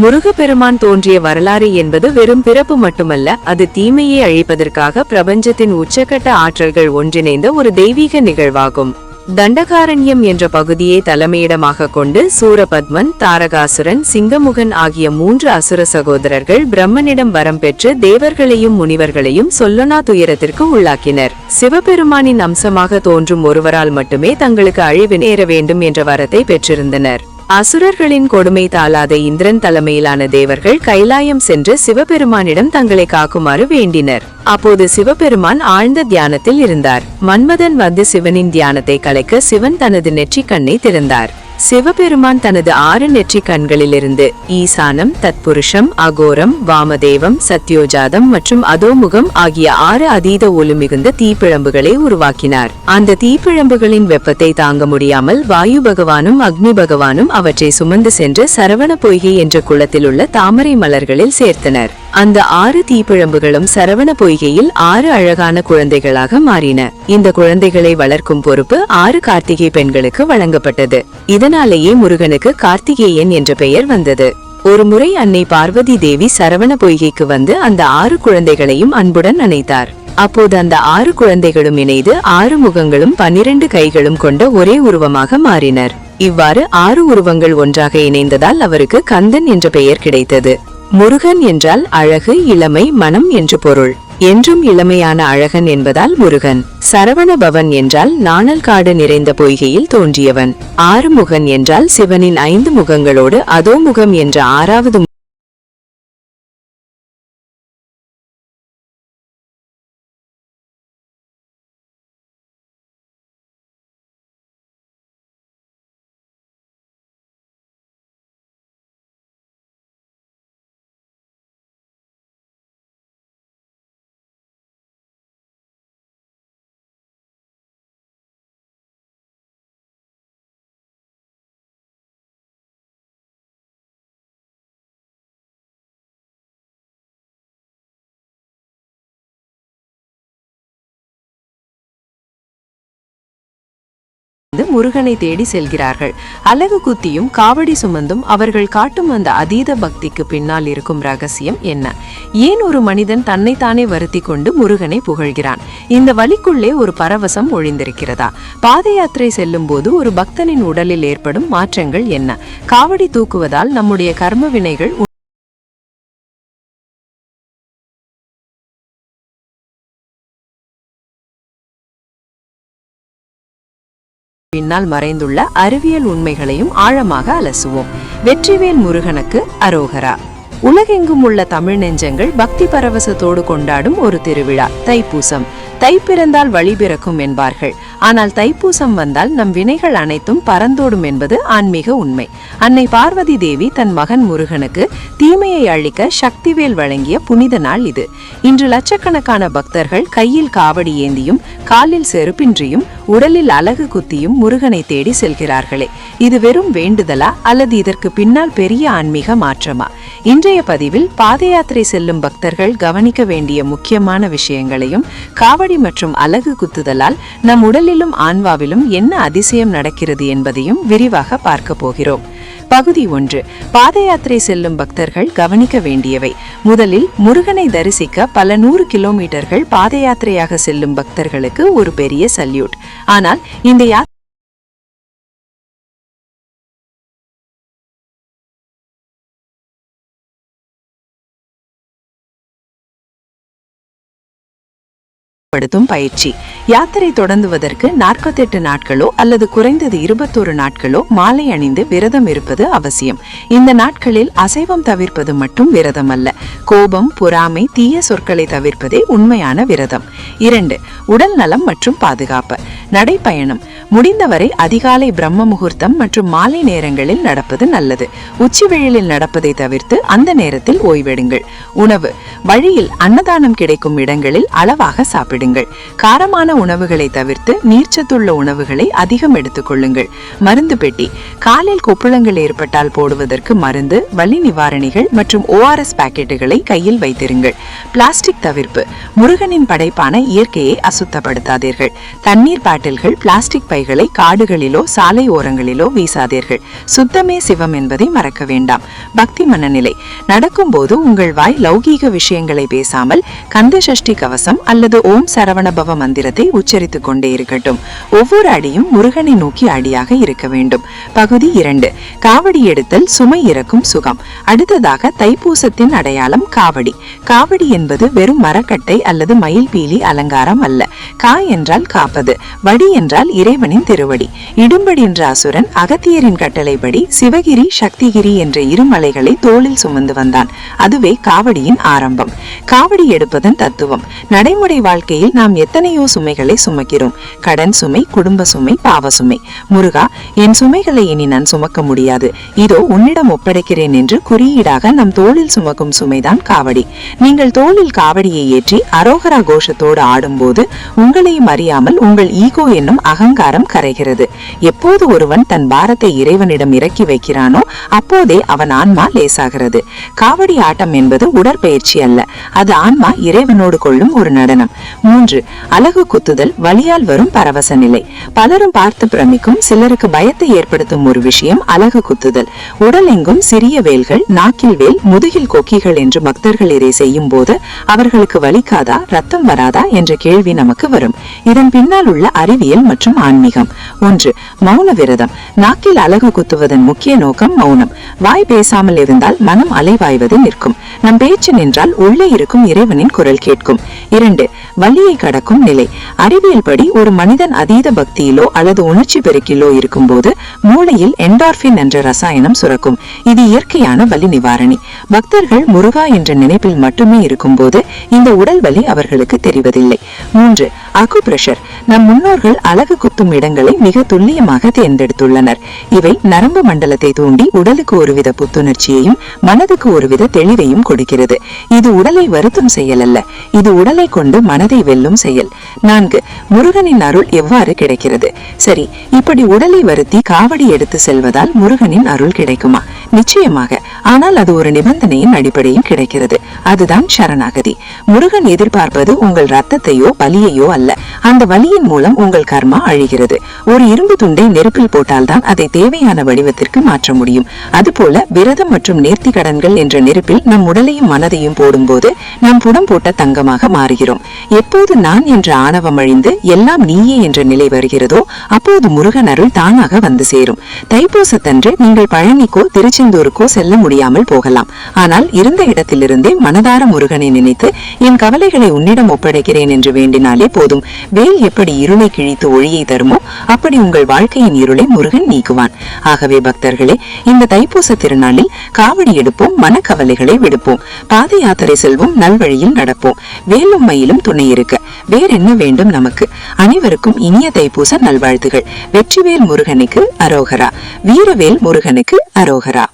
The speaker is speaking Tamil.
முருகப்பெருமான் தோன்றிய வரலாறு என்பது வெறும் பிறப்பு மட்டுமல்ல, அது தீமையை அழிப்பதற்காக பிரபஞ்சத்தின் உச்சக்கட்ட ஆற்றல்கள் ஒன்றிணைந்த ஒரு தெய்வீக நிகழ்வாகும். தண்டகாரண்யம் என்ற பகுதியை தலைமையிடமாக கொண்டு சூரபத்மன், தாரகாசுரன், சிங்கமுகன் ஆகிய 3 அசுர சகோதரர்கள் பிரம்மனிடம் வரம் பெற்று தேவர்களையும் முனிவர்களையும் சொல்லனா துயரத்திற்கு உள்ளாக்கினர். சிவபெருமானின் அம்சமாக தோன்றும் ஒருவரால் மட்டுமே தங்களுக்கு அழிவு நேர வேண்டும் என்ற வரத்தை பெற்றிருந்தனர். அசுரர்களின் கொடுமை தாளாத இந்திரன் தலைமையிலான தேவர்கள் கைலாயம் சென்று சிவபெருமானிடம் தங்களை காக்குமாறு வேண்டினர். அப்போது சிவபெருமான் ஆழ்ந்த தியானத்தில் இருந்தார். மன்மதன் வந்து சிவனின் தியானத்தை கலைக்க சிவன் தனது நெற்றிக் கண்ணை திறந்தார். சிவபெருமான் தனது 6 நெற்றிக் கண்களிலிருந்து ஈசானம், தத்புருஷம், அகோரம், வாமதேவம், சத்யோஜாதம் மற்றும் அதோமுகம் ஆகிய 6 அதீத ஒளி மிகுந்த தீப்பிழம்புகளை உருவாக்கினார். அந்த தீப்பிழம்புகளின் வெப்பத்தை தாங்க முடியாமல் வாயு பகவானும் அக்னி பகவானும் அவற்றை சுமந்து சென்று சரவண பொய்கை என்ற குளத்தில் உள்ள தாமரை மலர்களில் சேர்த்தனர். அந்த 6 தீப்பிழம்புகளும் சரவண பொய்கையில் 6 அழகான குழந்தைகளாக மாறின. இந்த குழந்தைகளை வளர்க்கும் பொறுப்பு 6 கார்த்திகை பெண்களுக்கு வழங்கப்பட்டது. இதனாலேயே முருகனுக்கு கார்த்திகேயன் என்ற பெயர் வந்தது. ஒருமுறை அன்னை பார்வதி தேவி சரவண பொய்கைக்கு வந்து அந்த 6 குழந்தைகளையும் அன்புடன் அணைத்தார். அப்போது அந்த 6 குழந்தைகளும் இணைந்து 6 முகங்களும் 12 கைகளும் கொண்ட ஒரே உருவமாக மாறினர். இவ்வாறு 6 உருவங்கள் ஒன்றாக இணைந்ததால் அவருக்கு கந்தன் என்ற பெயர் கிடைத்தது. முருகன் என்றால் அழகு, இளமை, மனம் என்று பொருள். என்றும் இளமையான அழகன் என்பதால் முருகன். சரவண பவன் என்றால் நாணல் காடு நிறைந்த பொய்கையில் தோன்றியவன். ஆறுமுகன் என்றால் சிவனின் 5 முகங்களோடு அதோமுகம் என்ற 6வது முருகனை தேடி செல்கிறார்கள். அலகு குத்தியும் காவடி சுமந்தும் அவர்கள் காட்டும் அந்த அதீத பக்திக்கு பின்னால் இருக்கும் ரகசியம் என்ன? ஏன் ஒரு மனிதன் தன்னைத்தானே வருத்தி கொண்டு முருகனை புகழ்கிறான்? இந்த வழிக்குள்ளே ஒரு பரவசம் ஒழிந்திருக்கிறதா? பாத யாத்திரை செல்லும் போது ஒரு பக்தனின் உடலில் ஏற்படும் மாற்றங்கள் என்ன? காவடி தூக்குவதால் நம்முடைய கர்ம வினைகள் பின்னால் மறைந்துள்ள அறிவியல் உண்மைகளையும் ஆழமாக அலசுவோம். வெற்றிவேல் முருகனுக்கு அரோகரா. உலகெங்கும் உள்ள தமிழ் நெஞ்சங்கள் பக்தி பரவசத்தோடு கொண்டாடும் ஒரு திருவிழா தைப்பூசம். தை பிறந்தால் வழி பிறக்கும் என்பார்கள். ஆனால் தைப்பூசம் வந்தால் நம் வினைகள் அனைத்தும் பறந்தோடும் என்பது ஆன்மீக உண்மை. அன்னை பார்வதி தேவி தன் மகன் முருகனுக்கு தீமையை அழிக்க சக்திவேல் வழங்கிய புனித நாள் இது. இன்று லட்சக்கணக்கான பக்தர்கள் கையில் காவடி ஏந்தியும் காலில் செருப்பின்றியும் உடலில் அலகு குத்தியும் முருகனை தேடி செல்கிறார்களே, இது வெறும் வேண்டுதலா அல்லது இதற்கு பின்னால் பெரிய ஆன்மீக மாற்றமா? இன்றைய பதிவில் பாத யாத்திரை செல்லும் பக்தர்கள் கவனிக்க வேண்டிய முக்கியமான விஷயங்களையும், காவடி மற்றும் அலகு குத்துதலால் நம் உடலிலும் ஆன்மாவிலும் என்ன அதிசயம் நடக்கிறது என்பதையும் விரிவாக பார்க்க போகிறோம். பகுதி 1. பாத யாத்திரை செல்லும் பக்தர்கள் கவனிக்க வேண்டியவை. முதலில் முருகனை தரிசிக்க பல 100 கிலோமீட்டர்கள் பாத யாத்திரையாக செல்லும் பக்தர்களுக்கு ஒரு பெரிய சல்யூட். ஆனால் இந்த பயிற்சி. யாத்திரை தொடங்குவதற்கு 48 நாட்களோ அல்லது குறைந்தது 21 நாட்களோ மாலை அணிந்து விரதம் இருப்பது அவசியம். இந்த நாட்களில் அசைவம் தவிர்ப்பது மட்டும் விரதம் அல்ல, கோபம், பொறாமை, தீய சொற்களை தவிர்ப்பதே உண்மையான விரதம். 2. உடல் நலம் மற்றும் பாதுகாப்பு. நடைப்பயணம். முடிந்தவரை அதிகாலை பிரம்ம முகூர்த்தம் மற்றும் மாலை நேரங்களில் நடப்பது நல்லது. உச்சி வெயிலில் நடப்பதை தவிர்த்து அந்த நேரத்தில் ஓய்வெடுங்கள். உணவு. வழியில் அன்னதானம் கிடைக்கும் இடங்களில் அளவாக சாப்பிடுங்கள். காரமான உணவுகளை தவிர்த்து நீர்ச்சத்துள்ள உணவுகளை அதிகம் எடுத்துக் கொள்ளுங்கள். மருந்து பெட்டி. காலில் கொப்புளங்கள் ஏற்பட்டால் போடுவதற்கு மருந்து, வலி நிவாரணிகள் மற்றும் ORS பாக்கெட்டுகளை கையில் வைத்திருங்கள். பிளாஸ்டிக் தவிர்ப்பு. முருகனின் படைப்பான இயற்கையை அசுத்தப்படுத்தாதீர்கள். தண்ணீர் பாட்டில் பாட்டில்கள், பிளாஸ்டிக் பைகளை காடுகளிலோ சாலை ஓரங்களிலோ வீசாதீர்கள். சுத்தமே சிவம் என்பதை மறக்க வேண்டாம். பக்தி மனநிலை. நடக்கும்போது உங்கள் வாய் லௌகீக விஷயங்களை பேசாமல் கந்த சஷ்டி கவசம் அல்லது ஓம் சரவணபவ மந்திரத்தை உச்சரித்துக் கொண்டே இருக்கட்டும். ஒவ்வொரு அடியும் முருகனை நோக்கி அடியாக இருக்க வேண்டும். பகுதி 2. காவடி எடுத்தல், சுமை இறக்கும் சுகம். அடுத்ததாக தைப்பூசத்தின் அடையாளம் காவடி. காவடி என்பது வெறும் மரக்கட்டை அல்லது மயில் பீலி அலங்காரம் அல்ல. கா என்றால் காப்பது, வடி என்றால் இறைவனின் திருவடி. இடும்படி என்ற அசுரன் அகத்தியரின் கட்டளைப்படி சிவகிரி சக்திகிரி என்ற இரு மலைகளை தோளில் சுமந்து வந்தான். அதுவே காவடியின் ஆரம்பம். காவடி எடுப்பதன் தத்துவம். நடைமுறை வாழ்க்கையில் நாம் எத்தனையோ சுமைகளை சுமக்கிறோம். கடன் சுமை, குடும்ப சுமை, பாவ சுமை. முருகா, என் சுமைகளை இனி நான் சுமக்க முடியாது, இதோ உன்னிடம் ஒப்படைக்கிறேன் என்று குறியீடாக நம் தோளில் சுமக்கும் சுமைதான் காவடி. நீங்கள் தோளில் காவடியை ஏற்றி அரோகரா கோஷத்தோடு ஆடும்போது உங்களையும் அறியாமல் உங்கள் ஈகோ என்னும் அகங்காரம் கரைகிறது. எப்போது ஒருவன் தன் பாரத்தை இறைவனிடம் இறக்கி வைக்கிறானோ அப்போதே அவன் ஆன்மா லேசாகிறது. காவடி ஆட்டம் என்பது உடற்பயிற்சி அல்ல, அது ஆன்மா இறைவனோடு கொள்ளும் ஒரு நடனம். 3. அலகு குத்துதல், வலியால் வரும் பரவச நிலை. பலரும் பார்த்து பிரமிக்கும், சிலருக்கு பயத்தை ஏற்படுத்தும் ஒரு விஷயம் அலகு குத்துதல். உடல் எங்கும் சிறிய வேல்கள், நாக்கில் வேல், முதுகில் கொக்கிகள் என்று பக்தர்கள் இதை செய்யும் போது அவர்களுக்கு வலிக்காதா, ரத்தம் வராதா என்ற கேள்வி நமக்கு வரும். இதன் பின்னால் உள்ள அறிவியல் மற்றும் ஆன்மீகம். 1. மௌன விரதம். நாக்கில் அலகு குத்துவதன் முக்கிய நோக்கம் மௌனம். வாய் பேசாமல் இருந்தால் மனம் அலைவாய்வது நிற்கும். நம் பேச்சு நின்றால் உள்ளே இருக்கும் இறைவனின் குரல் கேட்கும். 2. வலியை கடக்கும் நிலை. அறிவியல் படி ஒரு மனிதன் அதீத பக்தியிலோ அல்லது உணர்ச்சி பெருக்கிலோ இருக்கும் போது மூளையில் என்டார்பின் என்ற ரசாயனம் சுரக்கும். இது இயற்கையான வலி நிவாரணி. பக்தர்கள் முருகா என்ற நினைப்பில் மட்டுமே இருக்கும் போது இந்த உடல் வலி அவர்களுக்கு தெரிவதில்லை. 3. அகுபிரஷர். நம் முன்னோர்கள் அலகு குத்தும் இடங்களை மிக துல்லியமாக தேர்ந்தெடுத்துள்ளனர். இவை நரம்பு மண்டலத்தை தூண்டி உடலுக்கு ஒருவித புத்துணர்ச்சியையும் மனதுக்கு ஒருவித தெளிவையும் கொடுக்கிறது. இது உடலை வருத்தும் செயல் அல்ல, இது உடலை கொண்டு மனதை வெல்லும் செயல். 4. முருகனின் அருள் எவ்வாறு கிடைக்கிறது? சரி, இப்படி உடலை வருத்தி காவடி எடுத்து செல்வதால் முருகனின் அருள் கிடைக்குமா? நிச்சயமாக. ஆனால் அது ஒரு நிபந்தனையின் அடிப்படையில் கிடைக்கிறது. அதுதான் சரணாகதி. முருகன் எதிர்பார்ப்பது உங்கள் ரத்தத்தையோ பலியையோ அல்ல. அந்த வலியின் மூலம் உங்கள் கர்மா அழிகிறது. ஒரு இரும்பு துண்டை நெருப்பில் போட்டால்தான் அதை தேவையான வடிவத்திற்கு மாற்ற முடியும். அதுபோல விரதம் மற்றும் நேர்த்தி கடன்கள் என்ற நெருப்பில் நம் உடலையும் மனதையும் போடும்போது நம் புடம் போட்ட தங்கமாக மாறுகிறோம். எப்போது நான் என்ற ஆணவம் அழிந்து எல்லாம் நீயே என்ற நிலை வருகிறதோ அப்போது முருகன் அருள் தானாக வந்து சேரும். தைப்பூசத்தன்று நீங்கள் பழனிக்கோ திருச்செந்தூருக்கோ செல்ல முடியாமல் போகலாம். ஆனால் இருந்த இடத்திலிருந்தே மனதார முருகனை நினைத்து என் கவலைகளை உன்னிடம் ஒப்படைக்கிறேன் என்று வேண்டினாலே போதும். வேல் எப்படி இருளை கிழித்து ஒளியை தருமோ அப்படி உங்கள் வாழ்க்கையின் இருளை முருகன் நீக்குவான். ஆகவே பக்தர்களே, இந்த தைப்பூச திருநாளில் காவடி எடுப்போம், மனக்கவலைகளை விடுப்போம், பாத யாத்திரை செல்வோம், நல்வழியில் நடப்போம். வேலும் மயிலும் துணை இருக்க வேறென்ன வேண்டும் நமக்கு? அனைவருக்கும் இனிய தைப்பூச நல்வாழ்த்துகள். வெற்றிவேல் முருகனுக்கு அரோகரா. வீரவேல் முருகனுக்கு அரோகரா.